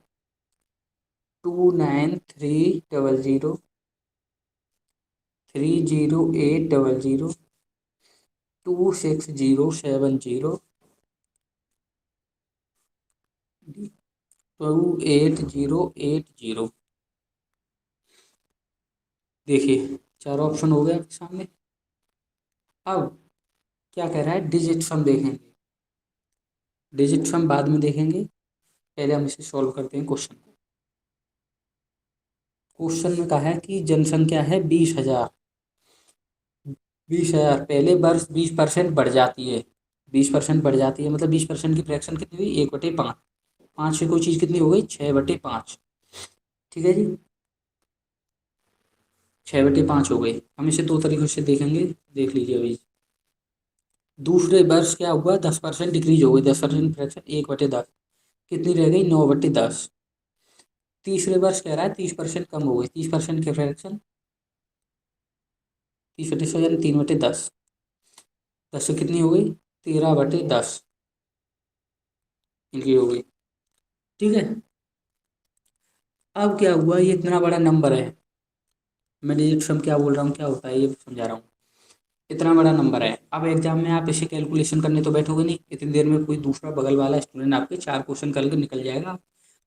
29300 30800 26070 28080। देखिए 4 ऑप्शन हो गए आपके सामने। अब क्या कह रहा है, डिजिट सम देखेंगे, डिजिट सम बाद में देखेंगे, पहले हम इसे सॉल्व करते हैं क्वेश्चन को। क्वेश्चन में कहा है कि जनसंख्या है 20,000। 20,000 पहले वर्ष 20% बढ़ जाती है, 20% बढ़ जाती है मतलब 20% की फ्रैक्शन कितनी हुई, 1/5। 5 से कोई चीज़ कितनी हो गई, 6/5। ठीक है जी, 6/5 हो गई। हम इसे 2 तरीकों से देखेंगे, देख लीजिए अभी। दूसरे वर्ष क्या हुआ, 10% डिक्रीज हो गई, 10% फ्रैक्शन 1/10 कितनी रह गई, 9/10। तीसरे वर्ष कह रहा है 30% कम हो गई, 30% के फ्रैक्शन 30/100 यानी 3/10। 10 से कितनी हो गई, 13/10 इनकी हो गई। ठीक है, अब क्या हुआ, ये इतना बड़ा नंबर है, मैं डिजिट सम क्या बोल रहा हूँ क्या होता है ये समझा रहा हूँ। इतना बड़ा नंबर है, अब एग्जाम में आप इसे कैलकुलेशन करने तो बैठोगे नहीं, इतनी देर में कोई दूसरा बगल वाला स्टूडेंट आपके 4 क्वेश्चन करके निकल जाएगा,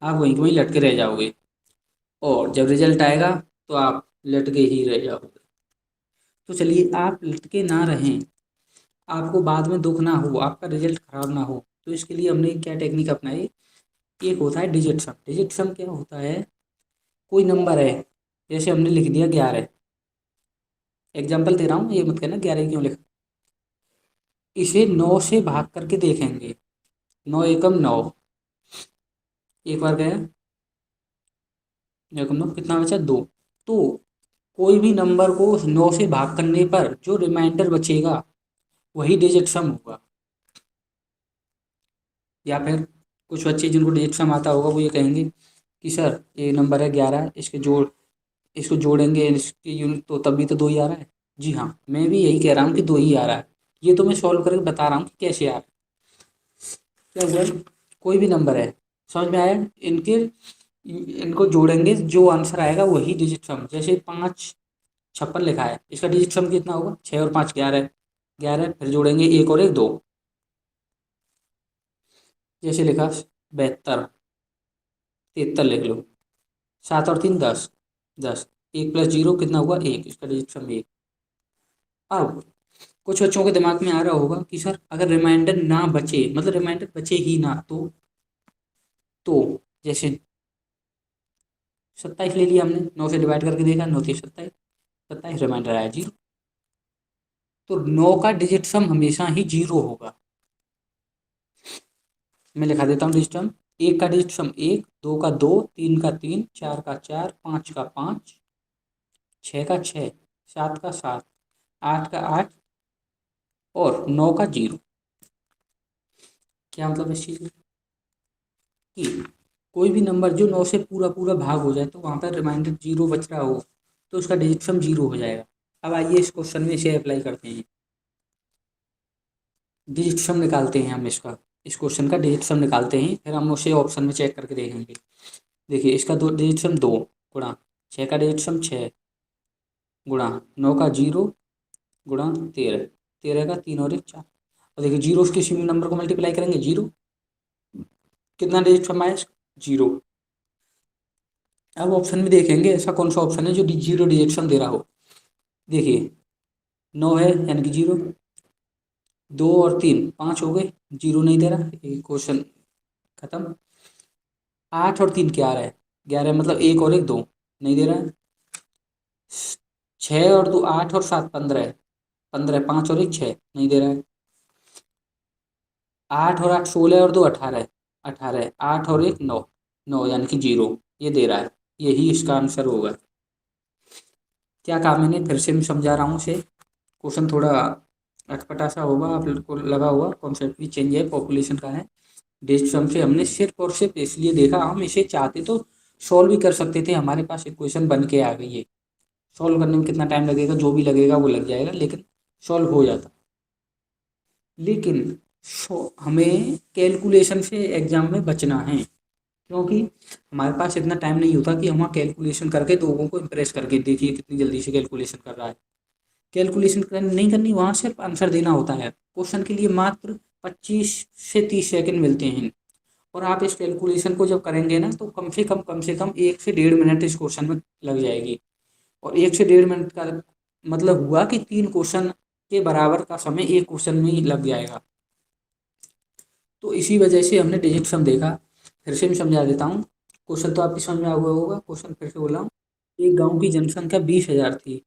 आप वहीं के वहीं लटके रह जाओगे, और जब रिजल्ट आएगा तो आप लटके ही रह जाओगे। तो चलिए आप लटके ना रहें, आपको बाद में दुख ना हो, आपका रिजल्ट खराब ना हो, तो इसके लिए हमने क्या टेक्निक अपनाई। एक होता है डिजिट सम। डिजिट सम क्या होता है, कोई नंबर है, जैसे हमने लिख दिया 11, एग्जाम्पल दे रहा हूँ, ये मत कहना 11 क्यों लिखा। इसे 9 से भाग करके देखेंगे, 9 एकम 9, एक बार गया, 9 एकम 9 कितना बचा, 2। तो कोई भी नंबर को 9 से भाग करने पर जो रिमाइंडर बचेगा वही डिजिट सम होगा। या फिर कुछ बच्चे जिनको डिजिट सम आता होगा वो ये कहेंगे कि सर ये नंबर है 11, इसको जोड़ेंगे इसकी यूनिट तो तब भी तो 2 ही आ रहा है। जी हाँ, मैं भी यही कह रहा हूँ कि 2 ही आ रहा है, ये तो मैं सॉल्व करके बता रहा हूँ कि कैसे आ रहा है। क्या हुआ, कोई भी नंबर है, समझ में आया, इनके इनको जोड़ेंगे जो आंसर आएगा वही डिजिट सम। जैसे 556 लिखा है, इसका डिजिट सम कितना होगा, 6 और 5 11, 11 फिर जोड़ेंगे 1 और 1 2। जैसे लिखा 72, 73 लिख लो, 7 और 3 10, 10, 1 प्लस 0 कितना हुआ, 1, इसका डिजिट सम 1। अब कुछ बच्चों के दिमाग में आ रहा होगा कि सर अगर रिमाइंडर ना बचे, मतलब रिमाइंडर बचे ही ना, तो जैसे 27 ले लिया हमने, 9 से डिवाइड करके देखा, 9 3 27, 27 रिमाइंडर आया 0। तो 9 का डिजिट सम हमेशा ही 0 होगा। मैं लिखा देता हूँ डिजिट सम। 1 का डिजिट सम 1, 2 का 2, 3 का 3, 4 का 4, 5 का 5, 6 का 6, 7 का 7, 8 का 8 और 9 का 0। क्या मतलब इस चीज़ में कि कोई भी नंबर जो 9 से पूरा पूरा भाग हो जाए तो वहाँ पर रिमाइंडर 0 बच रहा हो तो उसका डिजिट सम 0 हो जाएगा। अब आइए इस क्वेश्चन में इसे अप्लाई करते हैं, डिजिट सम निकालते हैं हम इसका, इस क्वेश्चन का डिजिट सम निकालते हैं, फिर हम उसे ऑप्शन में चेक करके देखेंगे। देखिए इसका दो डिजिट सम 2 गुणा 6 का डिजिट सम 6 गुणा 9 का 0 गुणा 13, 13 का 3 और 1 4। और देखिए जीरो किसी भी नंबर को मल्टीप्लाई करेंगे 0, कितना डिजिट सम आया, 0। अब ऑप्शन में देखेंगे ऐसा कौन सा ऑप्शन है जो 0 डिजिट सम दे रहा हो। देखिए 9 है यानी कि 0, 2 और 3 5 हो गए, 0 नहीं दे रहा, ये क्वेश्चन खत्म। 8 और 3 11 है, 11 मतलब 1 और 1 2 नहीं दे रहा है। 6 और 2 8 और 7 15 है, 15 5 और 1 6 नहीं दे रहा है। 8 और 8 16 और 2 18 है, 18 है, 8 और 1 9, 9 यानी कि 0 ये दे रहा है, यही इसका आंसर होगा। क्या कहा मैंने, फिर से मैं समझा रहा हूँ इसे, क्वेश्चन थोड़ा अटपटा सा होगा, आप लोग को लगा होगा कॉन्सेप्ट भी चेंज है, पॉपुलेशन का है। डिजिट सम से हमने सिर्फ और सिर्फ इसलिए देखा, हम इसे चाहते तो सॉल्व भी कर सकते थे, हमारे पास इक्वेशन बन के आ गई है। सॉल्व करने में कितना टाइम लगेगा, जो भी लगेगा वो लग जाएगा, लेकिन सॉल्व हो जाता। लेकिन हमें कैलकुलेशन से एग्जाम में बचना है, क्योंकि हमारे पास इतना टाइम नहीं होता कि हम वहाँ कैलकुलेशन करके लोगों को इम्प्रेस करके देखिए कितनी जल्दी से कैलकुलेशन कर रहा है। कैलकुलेशन नहीं करनी, वहाँ सिर्फ आंसर देना होता है। क्वेश्चन के लिए मात्र 25 से 30 सेकंड मिलते हैं, और आप इस कैलकुलेशन को जब करेंगे ना तो कम से कम 1 से 1.5 मिनट इस क्वेश्चन में लग जाएगी। और 1 से 1.5 मिनट का मतलब हुआ कि 3 क्वेश्चन के बराबर का समय एक क्वेश्चन में ही लग जाएगा। तो इसी वजह से हमने डिजिट सम देखा। फिर से मैं समझा देता हूँ, क्वेश्चन तो आपकी समझ में आ गया होगा। क्वेश्चन फिर से बोला हूँ, एक गांव की जनसंख्या 20,000 थी,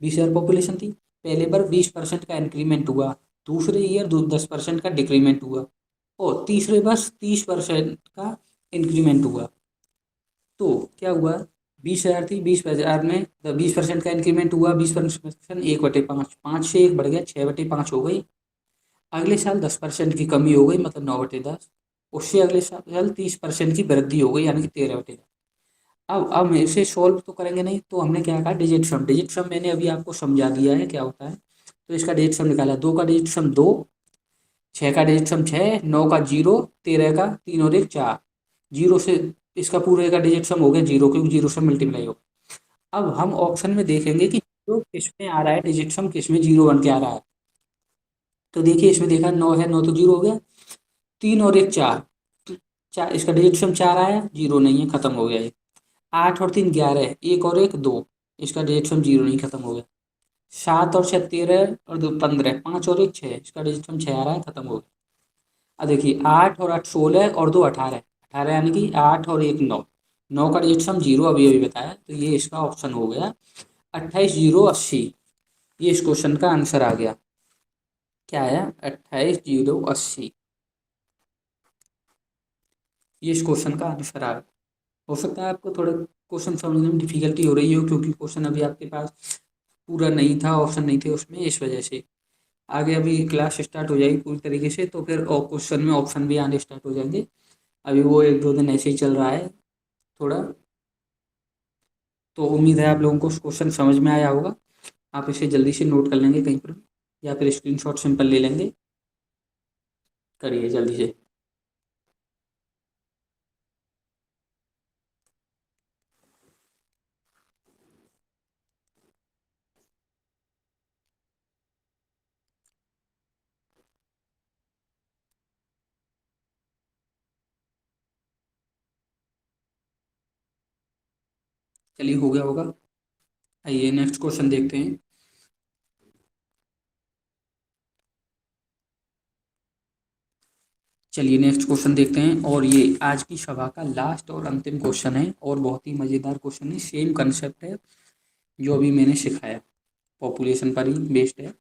20,000 पॉपुलेशन थी। पहले बार 20% का इंक्रीमेंट हुआ, दूसरे ईयर 10% का डिक्रीमेंट हुआ, और तीसरे वर्ष 30% का इंक्रीमेंट हुआ। तो क्या हुआ, 20,000 थी, 20,000 में 20% का इंक्रीमेंट हुआ, 20% 1/5, 5 से 1 बढ़ गया, 6/5 हो गई। अगले साल 10% की कमी हो गई, मतलब 9/10। उससे अगले साल 30% की वृद्धि हो गई, यानी कि 13/10। अब हम इसे सोल्व तो करेंगे नहीं, तो हमने क्या कहा, डिजिट सम। डिजिट सम मैंने अभी आपको समझा दिया है क्या होता है। तो इसका डिजिट सम निकाला, 2 का डिजिट सम 2, 6 का डिजिट सम 6, 9 का 0, 13 का 3 और 1 4, 0 से इसका पूरे का डिजिट सम हो गया 0, क्योंकि 0 से मल्टीप्लाई हो। अब हम ऑप्शन में देखेंगे कि जीरो किस में आ रहा है, डिजिट सम किस में 0 बन के आ रहा है। तो देखिए इसमें देखा 9 है, 9 तो 0 हो गया, 3 और 1 4, चार इसका डिजिट सम 4 आया, 0 नहीं है, खत्म हो गया ये। 8 और 3 11, 1 और 1 2, इसका डिजिट सम 0 नहीं, खत्म हो गया। 7 और 6 13 और 2 15, 5 और 1 6, इसका डिजिट सम 6 आ रहा है, खत्म हो गया। अब देखिए 8 और 8 16 और 2 18, 18 यानी कि 8 और 1 9, 9 का डिजिट सम 0 अभी अभी बताया, तो ये इसका ऑप्शन हो गया 28 0 80। ये इस क्वेश्चन का आंसर आ गया, क्या आया, 28 0 80। ये इस क्वेश्चन का आंसर आ गया। हो सकता है आपको थोड़ा क्वेश्चन समझने में डिफिकल्टी हो रही हो, क्योंकि क्वेश्चन अभी आपके पास पूरा नहीं था, ऑप्शन नहीं थे उसमें, इस वजह से। आगे अभी क्लास स्टार्ट हो जाएगी पूरी तरीके से, तो फिर क्वेश्चन में ऑप्शन भी आने स्टार्ट हो जाएंगे। अभी वो 1 2 दिन ऐसे ही चल रहा है थोड़ा। तो उम्मीद है आप लोगों को क्वेश्चन समझ में आया होगा। आप इसे जल्दी से नोट कर लेंगे कहीं पर, या फिर स्क्रीनशॉट सिंपल ले लेंगे। करिए जल्दी से। चलिए हो गया होगा। आइए नेक्स्ट क्वेश्चन देखते हैं। चलिए नेक्स्ट क्वेश्चन देखते हैं, और ये आज की सभा का लास्ट और अंतिम क्वेश्चन है, और बहुत ही मज़ेदार क्वेश्चन है, सेम कंसेप्ट है जो अभी मैंने सिखाया, पॉपुलेशन पर ही बेस्ड है।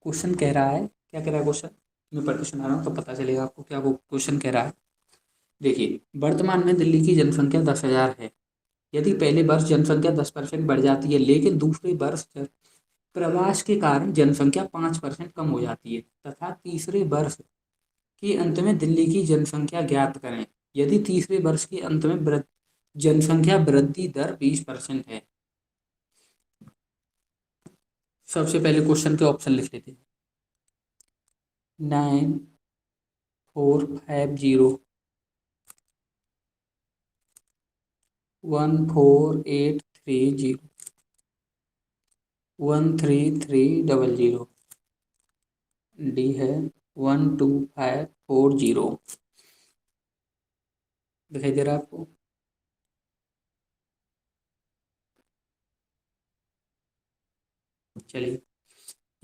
क्वेश्चन कह रहा है, क्या कह रहा है क्वेश्चन, मैं पढ़ के सुना रहा हूँ तो पता चलेगा आपको क्या वो क्वेश्चन कह रहा है। देखिए, वर्तमान में दिल्ली की जनसंख्या 10,000 है। यदि पहले वर्ष जनसंख्या 10% बढ़ जाती है, लेकिन दूसरे वर्ष प्रवास के कारण जनसंख्या 5% कम हो जाती है, तथा तीसरे वर्ष के अंत में दिल्ली की जनसंख्या ज्ञात करें। यदि तीसरे वर्ष के अंत में जनसंख्या वृद्धि दर 20% है। सबसे पहले क्वेश्चन के ऑप्शन लिख लेते हैं। 9450, 14830, 13300। डी है 12540। दिखाई दे रहा है आपको। चलिए,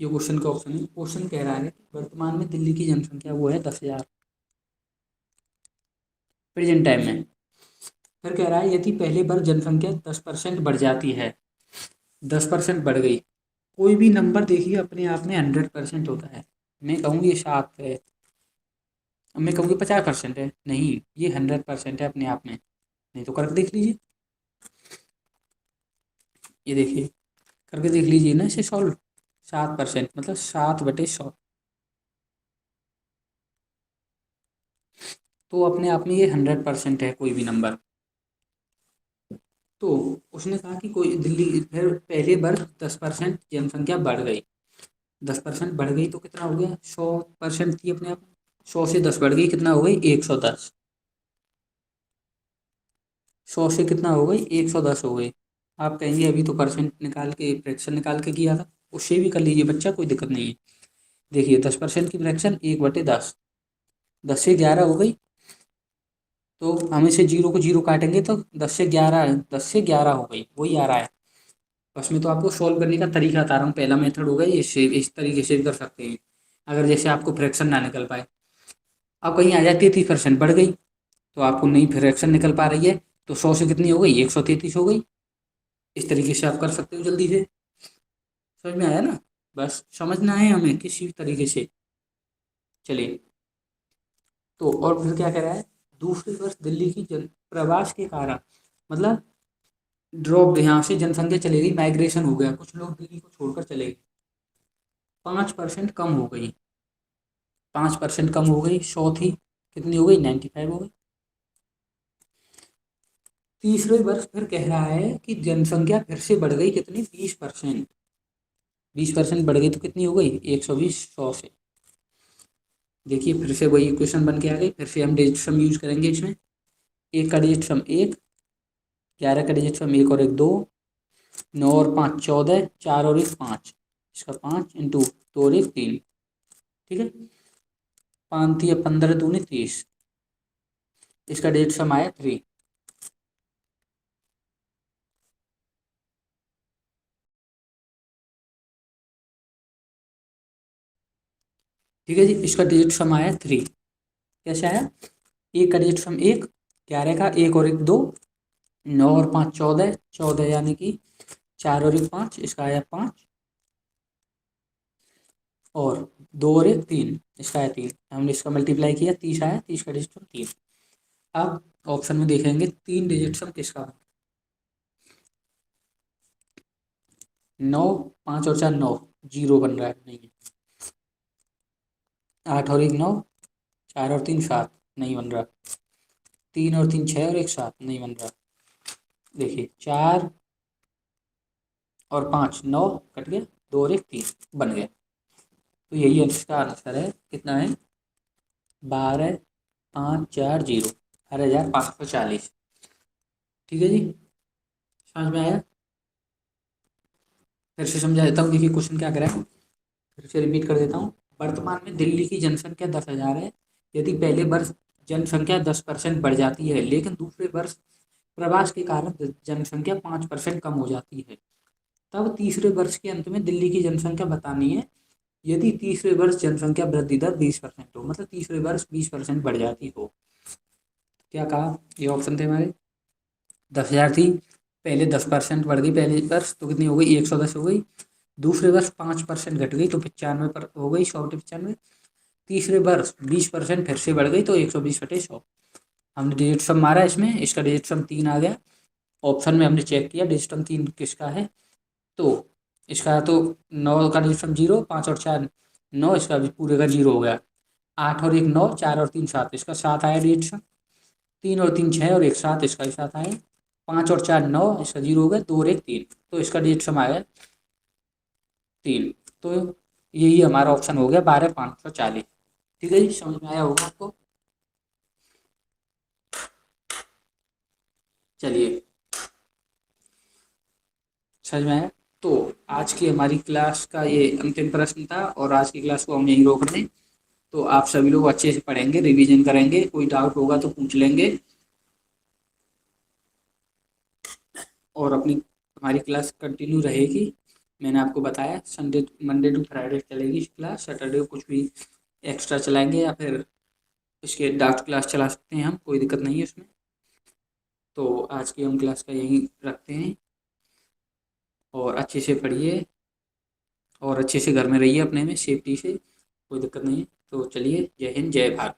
ये क्वेश्चन का ऑप्शन है। क्वेश्चन कह रहा है कि वर्तमान में दिल्ली की जनसंख्या वो है 10,000, प्रेजेंट टाइम में। फिर कह रहा है यदि पहले बार जनसंख्या 10% बढ़ जाती है, 10% बढ़ गई, कोई भी नंबर देखिए अपने आप में 100% होता है। मैं कहूँ ये 7 है, अब मैं कहूँगी 50% है, नहीं, ये 100% है अपने आप में। नहीं तो करके देख लीजिए, ये देखिए करके देख लीजिए ना इसे सॉल्व। 7% मतलब 7/100। तो अपने आप में ये 100% है कोई भी नंबर। तो उसने कहा कि कोई दिल्ली फिर पहले वर्ष 10% जनसंख्या बढ़ गई, 10% बढ़ गई तो कितना हो गया, 100% थी अपने आप। 100 से 10 बढ़ गई, कितना हो गई, 110। 100 से कितना हो गई, 110 हो गई। आप कहेंगे अभी तो परसेंट निकाल के, फ्रैक्शन निकाल के किया था, उससे भी कर लीजिए बच्चा, कोई दिक्कत नहीं है। देखिए 10% की फ्रैक्शन 1/10, 10 से 11 हो गई। तो हम इसे जीरो को जीरो काटेंगे तो 10 से 11 हो गई, वही आ रहा है। बस मैं तो आपको सॉल्व करने का तरीका बता रहा हूँ, पहला मेथड होगा ये, इस तरीके से भी कर सकते हैं अगर जैसे आपको फ्रैक्शन ना निकल पाए। अब कहीं आ जाए 33% बढ़ गई, तो आपको नई फ्रैक्शन निकल पा रही है, तो 100 से कितनी हो गई, 133 हो गई। इस तरीके से आप कर सकते हो जल्दी से। समझ में आया ना, बस समझना है हमें किसी भी तरीके से। चलिए, तो और फिर क्या कह रहा है, दूसरे वर्ष दिल्ली की जन प्रवास के कारण, मतलब ड्रॉप, यहाँ से जनसंख्या चली गई, माइग्रेशन हो गया, कुछ लोग दिल्ली को छोड़कर चले गए, 5% कम हो गई। 5% कम हो गई, 100 थी, कितनी हो गई, 95 हो गई। तीसरे वर्ष फिर कह रहा है कि जनसंख्या फिर से बढ़ गई, कितनी, 20%। 20% बढ़ गई तो कितनी हो गई, 120, 100 से। देखिए फिर से वही इक्वेशन बन के आ गई, फिर से हम डिजिट सम यूज करेंगे इसमें। एक का डिजिट सम एक, 11 का डिजिट सम एक और एक दो, 9 और 5 14, 4 और एक 5, इसका 5 इंटू 2 और एक 3, ठीक है। 5 थी 15 दूनी 30, इसका डिजिट सम आया 3। ठीक है जी, इसका डिजिट सम आया 3। कैसे आया, एक का डिजिट सम एक, 11 का एक और एक दो, 9 और 5 14, 14 यानी कि 4 और एक 5, इसका आया 5, और 2 और एक 3, इसका आया 3। हमने इसका मल्टीप्लाई किया, 30 आया, 30 का डिजिट सम 3। अब ऑप्शन में देखेंगे 3 डिजिट सम किसका, 9, 5 और 4 9, जीरो बन रहा है, नहीं है। 8 और एक 9, 4 और 3 7, नहीं बन रहा। 3 और 3 6 और एक 7, नहीं बन रहा। देखिए 4 और 5 9, कट गया, 2 और एक 3, बन गया। तो यही इसका आंसर है, कितना है, 12,540, 12,540। ठीक है जी, समझ में आया। फिर से समझा देता हूँ, देखिए क्वेश्चन क्या करा है, फिर से रिपीट कर देता हूँ। वर्तमान में दिल्ली की जनसंख्या 10,000 है। यदि पहले वर्ष जनसंख्या 10% बढ़ जाती है, लेकिन दूसरे वर्ष प्रवास के कारण जनसंख्या 5% कम हो जाती है, तब तीसरे वर्ष के अंत में दिल्ली की जनसंख्या बतानी है। यदि तीसरे वर्ष जनसंख्या वृद्धि दर 20% हो, मतलब तीसरे वर्ष 20% बढ़ जाती हो। क्या कहा, ये ऑप्शन थे हमारे, 10,000 थी, पहले 10% बढ़ गई, पहले वर्ष तो कितनी हो गई, 110 हो गई। दूसरे वर्ष 5% घट गई तो 95 पर हो गई, 100/95। तीसरे वर्ष 20% फिर से बढ़ गई तो 120/100। हमने डिजिट सम मारा इसमें, इसका डिजिट सम 3 आ गया। ऑप्शन में हमने चेक किया डिजिट सम 3 किसका है, तो इसका तो 9 का डिजिट सम 0, 5 और 4 9, इसका भी पूरे का 0 हो गया। 8 और एक 9, 4 और 3 7, इसका 7 आया डिजिट सम। 3 और 3 6 और एक 7, इसका भी 7 आया। 5 और 4 9, इसका 0 हो गया, 2 और एक 3, तो इसका डिजिट सम आया 3। तो यही हमारा ऑप्शन हो गया 12,540। ठीक है जी, समझ में आया होगा आपको। चलिए, समझ में आया। तो आज की हमारी क्लास का ये अंतिम प्रश्न था, और आज की क्लास को हम यहीं रोक दें। तो आप सभी लोग अच्छे से पढ़ेंगे, रिवीजन करेंगे, कोई डाउट होगा तो पूछ लेंगे। और अपनी हमारी क्लास कंटिन्यू रहेगी। मैंने आपको बताया संडे मंडे टू फ्राइडे चलेगी क्लास, सैटरडे को कुछ भी एक्स्ट्रा चलाएंगे, या फिर इसके डाउट क्लास चला सकते हैं हम, कोई दिक्कत नहीं है उसमें। तो आज की हम क्लास का यहीं रखते हैं, और अच्छे से पढ़िए, और अच्छे से घर में रहिए अपने में सेफ्टी से, कोई दिक्कत नहीं है। तो चलिए, जय हिंद जय भारत।